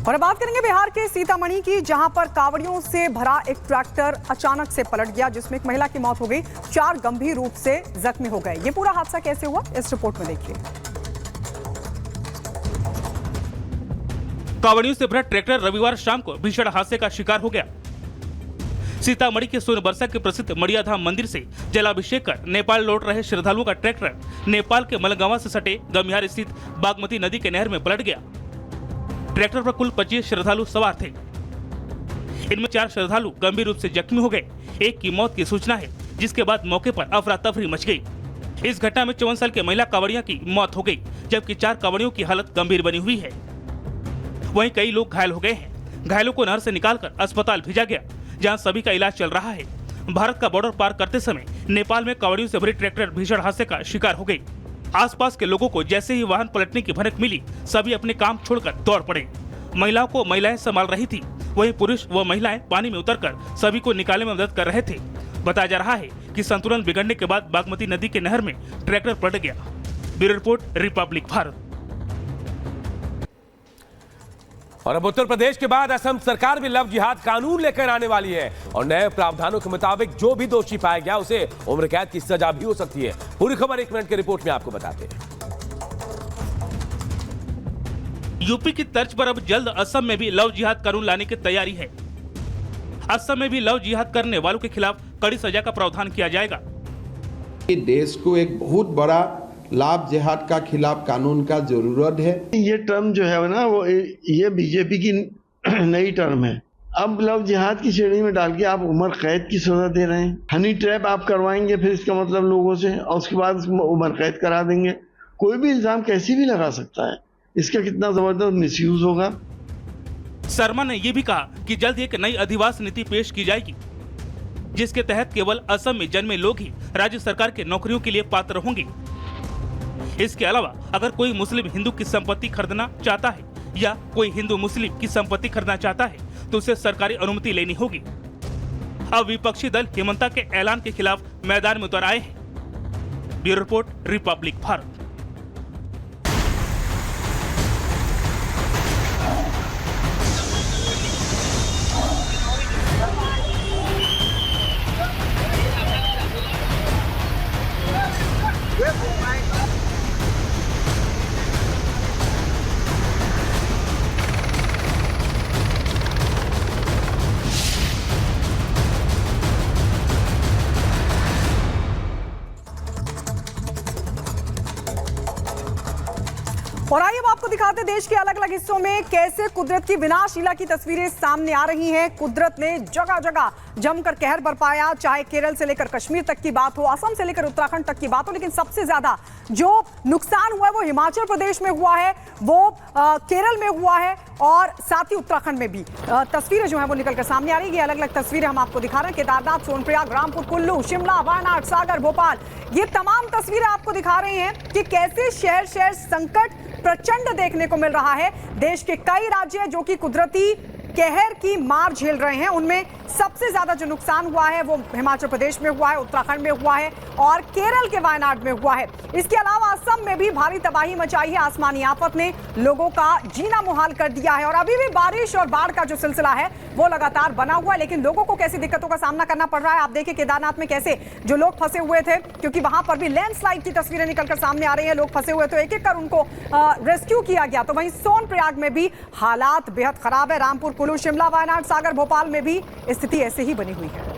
और अब बात करेंगे बिहार के सीतामढ़ी की, जहां पर कांवड़ियों से भरा एक ट्रैक्टर अचानक से पलट गया, जिसमें एक महिला की मौत हो गई, 4 गंभीर रूप से जख्मी हो गए। ये पूरा हादसा कैसे हुआ, इस रिपोर्ट में देखिए। कांवड़ियों से भरा ट्रैक्टर रविवार शाम को भीषण हादसे का शिकार हो गया। सीतामढ़ी के सोनबरसा के प्रसिद्ध मड़िया धाम मंदिर से जलाभिषेक कर नेपाल लौट रहे श्रद्धालुओं का ट्रैक्टर नेपाल के मलगावा से सटे गमियार स्थित बागमती नदी के नहर में पलट गया। ट्रैक्टर पर कुल 25 श्रद्धालु सवार थे। इनमें 4 श्रद्धालु गंभीर रूप से जख्मी हो गए। एक की मौत की सूचना है, जिसके बाद मौके पर अफरा तफरी मच गई। इस घटना में 54 साल के महिला कांवड़िया की मौत हो गई, जबकि 4 कांवड़ियों की हालत गंभीर बनी हुई है। वहीं कई लोग घायल हो गए हैं। घायलों को नहर से निकालकर अस्पताल भेजा गया, जहां सभी का इलाज चल रहा है। भारत का बॉर्डर पार करते समय नेपाल में कांवड़ियों से भरी ट्रैक्टर भीषण हादसे का शिकार हो गई। आसपास के लोगों को जैसे ही वाहन पलटने की भनक मिली, सभी अपने काम छोड़कर दौड़ पड़े। महिलाओं को महिलाएं संभाल रही थी, वहीं पुरुष व महिलाएं पानी में उतरकर सभी को निकालने में मदद कर रहे थे। बताया जा रहा है कि संतुलन बिगड़ने के बाद बागमती नदी के नहर में ट्रैक्टर पलट गया। Bureau report, Republic Bharat. और अब उत्तर प्रदेश के बाद असम सरकार भी लव जिहाद कानून लेकर आने वाली है और नए प्रावधानों के मुताबिक जो भी दोषी पाया गया उसे उम्र कैद की सजा भी हो सकती है। पूरी खबर 1 मिनट की रिपोर्ट में आपको बताते हैं। यूपी की तर्ज पर अब जल्द असम में भी लव जिहाद कानून लाने की तैयारी है। असम में भी लव जिहाद करने वालों के खिलाफ कड़ी सजा का प्रावधान किया जाएगा। देश को एक बहुत बड़ा लाभ जिहाद का खिलाफ कानून का जरूरत है। ये टर्म जो है ना, वो ये बीजेपी की नई टर्म है। अब लव जिहाद की श्रेणी में डाल के आप उम्र कैद की सजा दे रहे हैं। हनी ट्रैप आप करवाएंगे फिर इसका मतलब लोगों से, और उसके बाद उम्र कैद करा देंगे। कोई भी इल्जाम कैसे भी लगा सकता है। इसका कितना जबरदस्त मिसयूज होगा। शर्मा ने यह भी कहा कि जल्द एक नई अधिवास नीति पेश की जाएगी, जिसके तहत केवल असम में जन्मे लोग ही राज्य सरकार के नौकरियों के लिए पात्र होंगे। इसके अलावा अगर कोई मुस्लिम हिंदू की संपत्ति खरीदना चाहता है या कोई हिंदू मुस्लिम की संपत्ति खरीदना चाहता है तो उसे सरकारी अनुमति लेनी होगी। अब विपक्षी दल हेमंता के ऐलान के खिलाफ मैदान में उतर आए हैं। Bureau report, Republic Bharat. और आइए अब आपको दिखाते हैं देश के अलग अलग हिस्सों में कैसे कुदरत की विनाशलीला की तस्वीरें सामने आ रही हैं। कुदरत ने जगह जगह जमकर कहर बरपाया, चाहे केरल से लेकर कश्मीर तक की बात हो, असम से लेकर उत्तराखंड तक की बात हो, लेकिन सबसे ज्यादा जो नुकसान हुआ है वो हिमाचल प्रदेश में हुआ है, वो केरल में हुआ है और साथ ही उत्तराखंड में भी तस्वीरें जो है वो निकलकर सामने आ रही है। अलग अलग तस्वीरें हम आपको दिखा रहे हैं। केदारनाथ, सोनप्रयाग, रामपुर, कुल्लू, शिमला, वायनाड, सागर, भोपाल, ये तमाम तस्वीरें आपको दिखा रही हैं कि कैसे शहर शहर संकट प्रचंड देखने को मिल रहा है। देश के कई राज्य जो कि कुदरती कहर की मार झेल रहे हैं, उनमें सबसे ज्यादा जो नुकसान हुआ है वो हिमाचल प्रदेश में हुआ है, उत्तराखंड में हुआ है और केरल के वायनाड में हुआ है। इसके अलावा असम में भी भारी तबाही मचाई है। आसमानी आफत ने लोगों का जीना मुहाल कर दिया है और अभी भी बारिश और बाढ़ का जो सिलसिला है वो लगातार बना हुआ है। लेकिन लोगों को कैसी दिक्कतों का सामना करना पड़ रहा है, आप देखिए केदारनाथ में कैसे जो लोग फंसे हुए थे, क्योंकि वहां पर भी लैंडस्लाइड की तस्वीरें निकलकर सामने आ रही है। लोग फंसे हुए तो एक एक कर उनको रेस्क्यू किया गया। तो वहीं सोनप्रयाग में भी हालात बेहद खराब है। रामपुर, कुल्लू, शिमला, वायनाड, सागर, भोपाल में भी स्थिति ऐसे ही बनी हुई है।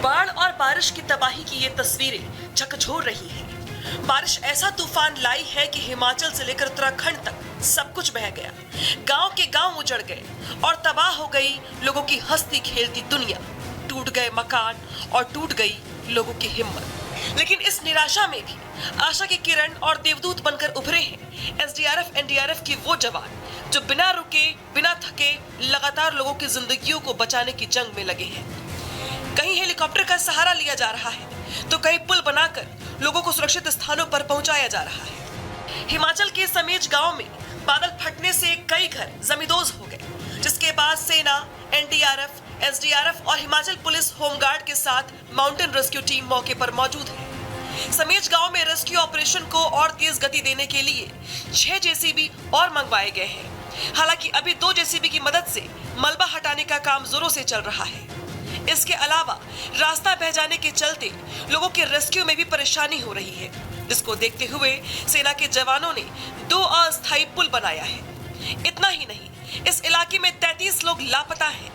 बाढ़ और बारिश की तबाही की ये तस्वीरें झकझोर रही हैं। बारिश ऐसा तूफान लाई है कि हिमाचल से लेकर उत्तराखंड तक सब कुछ बह गया। गांव के गांव उजड़ गए और तबाह हो गई लोगों की हंसती खेलती दुनिया। टूट गए मकान और टूट गई लोगों की हिम्मत। लेकिन इस निराशा में भी आशा की किरण और देवदूत बनकर उभरे हैं एसडीआरएफ एनडीआरएफ की वो जवान जो बिना रुके बिना थके लगातार लोगों की जिंदगियों को बचाने की जंग में लगे हैं। कहीं हेलीकॉप्टर का सहारा लिया जा रहा है तो कहीं पुल बनाकर लोगों को सुरक्षित स्थानों पर पहुंचाया जा रहा है। हिमाचल के समेज गांव में बादल फटने से कई घर जमींदोज हो गए, जिसके बाद सेना, एनडीआरएफ, एसडीआरएफ और हिमाचल पुलिस होमगार्ड के साथ माउंटेन रेस्क्यू टीम मौके पर मौजूद है। समेज गांव में रेस्क्यू ऑपरेशन को और तेज गति देने के लिए 6 जेसीबी और मंगवाए गए हैं। हालांकि अभी 2 जेसीबी की मदद से मलबा हटाने का काम जोरों से चल रहा है। इसके अलावा रास्ता बह जाने के चलते लोगों के रेस्क्यू में भी परेशानी हो रही है, जिसको देखते हुए सेना के जवानों ने 2 अस्थायी पुल बनाया है। इतना ही नहीं, इस इलाके में 33 लोग लापता हैं,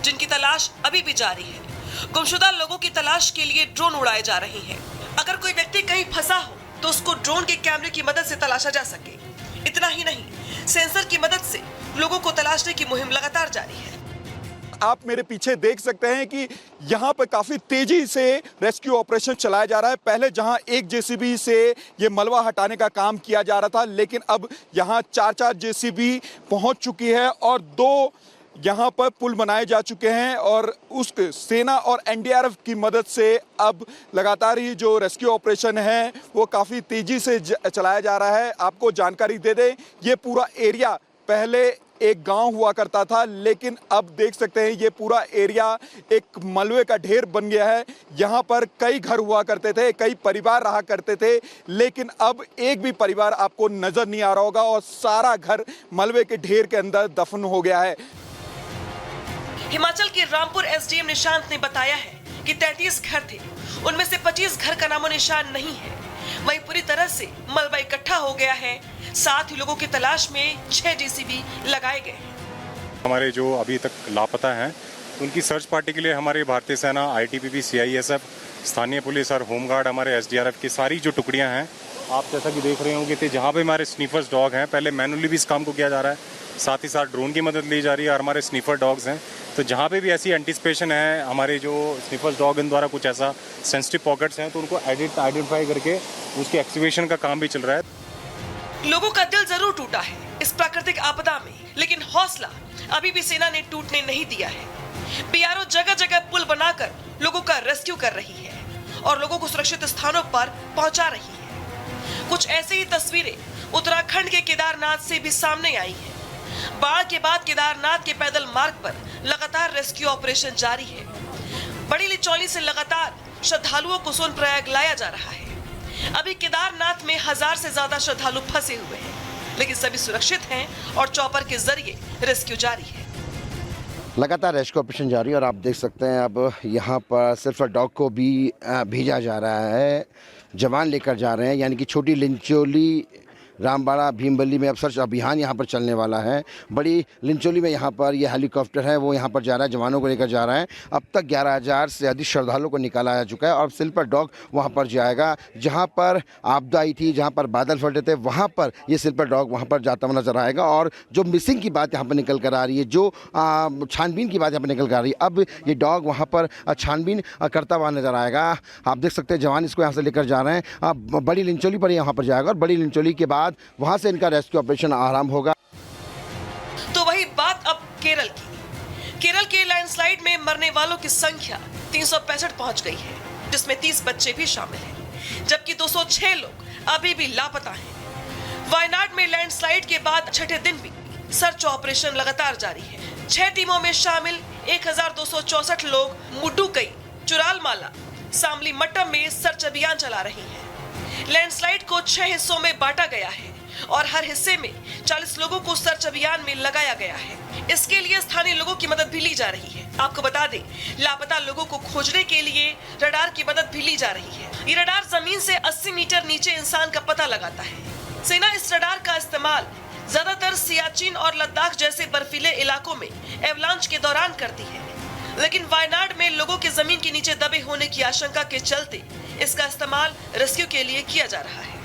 जिनकी तलाश अभी भी जारी है। गुमशुदा लोगों की तलाश के लिए ड्रोन उड़ाए जा रहे हैं। अगर कोई व्यक्ति कहीं फंसा हो तो उसको ड्रोन के कैमरे की मदद से तलाशा जा सके। इतना ही नहीं, सेंसर की मदद से लोगों को तलाशने की मुहिम लगातार जारी है। आप मेरे पीछे देख सकते हैं कि यहाँ पर काफ़ी तेजी से रेस्क्यू ऑपरेशन चलाया जा रहा है। पहले जहाँ 1 जेसीबी से ये मलबा हटाने का काम किया जा रहा था, लेकिन अब यहाँ 4-4 जेसीबी पहुँच चुकी है और 2 यहाँ पर पुल बनाए जा चुके हैं और उस सेना और एनडीआरएफ की मदद से अब लगातार ही जो रेस्क्यू ऑपरेशन है वो काफ़ी तेज़ी से चलाया जा रहा है। आपको जानकारी दे दें, ये पूरा एरिया पहले एक गांव हुआ करता था, लेकिन अब देख सकते हैं ये पूरा एरिया एक मलबे का ढेर बन गया है। यहाँ पर कई घर हुआ करते थे, कई परिवार रहा करते थे, लेकिन अब एक भी परिवार आपको नज़र नहीं आ रहा होगा और सारा घर मलबे के ढेर के अंदर दफन हो गया है। हिमाचल के रामपुर एसडीएम निशांत ने बताया है कि 33 घर थे, उनमें से 25 घर का नामो निशान नहीं है। वहीं पूरी तरह से मलबा इकट्ठा हो गया है। साथ ही लोगों की तलाश में 6 जेसीबी लगाए गए हैं। हमारे जो अभी तक लापता हैं उनकी सर्च पार्टी के लिए हमारे भारतीय सेना, आईटीबीपी, सीआईएसएफ, स्थानीय पुलिस और होमगार्ड, हमारे एसडीआरएफ की सारी जो टुकड़ियां हैं, आप जैसा कि देख रहे होंगे कि जहाँ पे हमारे स्नीफर्स डॉग हैं, पहले मैनुअली भी इस काम को किया जा रहा है, साथ ही साथ ड्रोन की मदद ली जा रही है और हमारे स्नीफर डॉग्स हैं। तो जहाँ पे भी ऐसी एंटिसिपेशन है, हमारे जो स्नीफर्स डॉग इन द्वारा कुछ ऐसा सेंसिटिव पॉकेट्स हैं, तो उनको आइडेंटिफाई करके उसकी एक्टिवेशन का काम भी चल रहा है। लोगों का दिल जरूर टूटा है इस प्राकृतिक आपदा में, लेकिन हौसला अभी भी सेना ने टूटने नहीं दिया है। बीआरओ जगह जगह पुल बनाकर लोगों का रेस्क्यू कर रही है और लोगों को सुरक्षित स्थानों पर पहुंचा रही है। कुछ ऐसी ही तस्वीरें उत्तराखंड के केदारनाथ से भी सामने आई हैं। बाढ़ के बाद केदारनाथ के पैदल मार्ग पर लगातार रेस्क्यू ऑपरेशन जारी है। बड़ी लिचौली से लगातार श्रद्धालुओं को सोनप्रयाग लाया जा रहा है। अभी केदारनाथ में 1000 से ज्यादा श्रद्धालु फंसे हुए हैं, लेकिन सभी सुरक्षित हैं और चॉपर के जरिए रेस्क्यू जारी है। लगातार रेस्क्यू ऑपरेशन जारी है और आप देख सकते हैं अब यहाँ पर सिर्फ डॉग को भी भेजा जा रहा है। जवान लेकर जा रहे हैं, यानी कि छोटी लिंचोली, रामबाड़ा, भीमबली में अब सर्च अभियान यहाँ पर चलने वाला है। बड़ी लिंचोली में यहाँ पर ये हेलीकॉप्टर है, वो यहाँ पर जा रहा है, जवानों को लेकर जा रहा है। अब तक 11,000 से अधिक श्रद्धालुओं को निकाला जा चुका है और सिल्वर डॉग वहाँ पर जाएगा। जहाँ पर आपदा आई थी, जहाँ पर बादल फटे थे, वहाँ पर ये सिल्वर डॉग वहाँ पर जाता हुआ नजर आएगा। और जो मिसिंग की बात यहाँ पर निकल कर आ रही है, जो छानबीन की बात यहाँ पर निकल कर आ रही है, अब ये डॉग वहाँ पर छानबीन करता हुआ नजर आएगा। आप देख सकते हैं जवान इसको यहाँ से लेकर जा रहे हैं। बड़ी लिंचोली पर यहाँ पर जाएगा और बड़ी लिंचोली के बाद वहां से इनका रेस्क्यू ऑपरेशन आरंभ होगा। तो वही बात अब केरल की। केरल के लैंडस्लाइड में मरने वालों की संख्या 365 पहुंच गई है, जिसमें 30 बच्चे भी शामिल हैं, जबकि 206 लोग अभी भी लापता हैं। वायनाड में लैंडस्लाइड के बाद छठे दिन भी सर्च ऑपरेशन लगातार जारी है। 6 टीमों में शामिल 1264 लोग मुड्डुकई, चुरालमाला, सामली मट्टम में सर्च अभियान चला रही हैं। लैंडस्लाइड को 6 हिस्सों में बांटा गया है और हर हिस्से में 40 लोगों को सर्च अभियान में लगाया गया है। इसके लिए स्थानीय लोगों की मदद भी ली जा रही है। आपको बता दें, लापता लोगों को खोजने के लिए रडार की मदद भी ली जा रही है। ये रडार जमीन से 80 मीटर नीचे इंसान का पता लगाता है। सेना इस रडार का इस्तेमाल ज्यादातर सियाचिन और लद्दाख जैसे बर्फीले इलाकों में एवलांच के दौरान करती है, लेकिन वायनाड में लोगों के जमीन के नीचे दबे होने की आशंका के चलते इसका इस्तेमाल रेस्क्यू के लिए किया जा रहा है।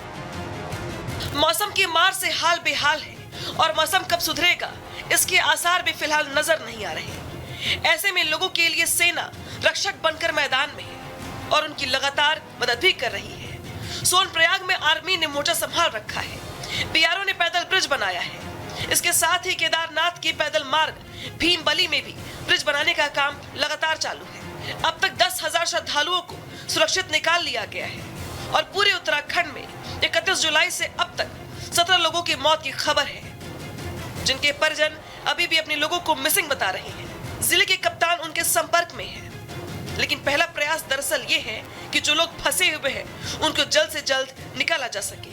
मौसम की मार से हाल बेहाल है और मौसम कब सुधरेगा इसके आसार भी फिलहाल नजर नहीं आ रहे। ऐसे में लोगों के लिए सेना रक्षक बनकर मैदान में है और उनकी लगातार मदद भी कर रही है। सोनप्रयाग में आर्मी ने मोर्चा संभाल रखा है। बीआरओ ने पैदल ब्रिज बनाया है। इसके साथ ही केदारनाथ की पैदल मार्ग भीमबली में भी ब्रिज बनाने का काम लगातार चालू है। अब तक 10,000 श्रद्धालुओं को सुरक्षित निकाल लिया गया है और पूरे उत्तराखंड में 31 जुलाई से अब तक 17 लोगों की मौत की खबर है, जिनके परिजन अभी भी अपने लोगों को मिसिंग बता रहे हैं। जिले के कप्तान उनके संपर्क में हैं, लेकिन पहला प्रयास दरअसल ये है कि जो लोग फंसे हुए हैं उनको जल्द से जल्द निकाला जा सके।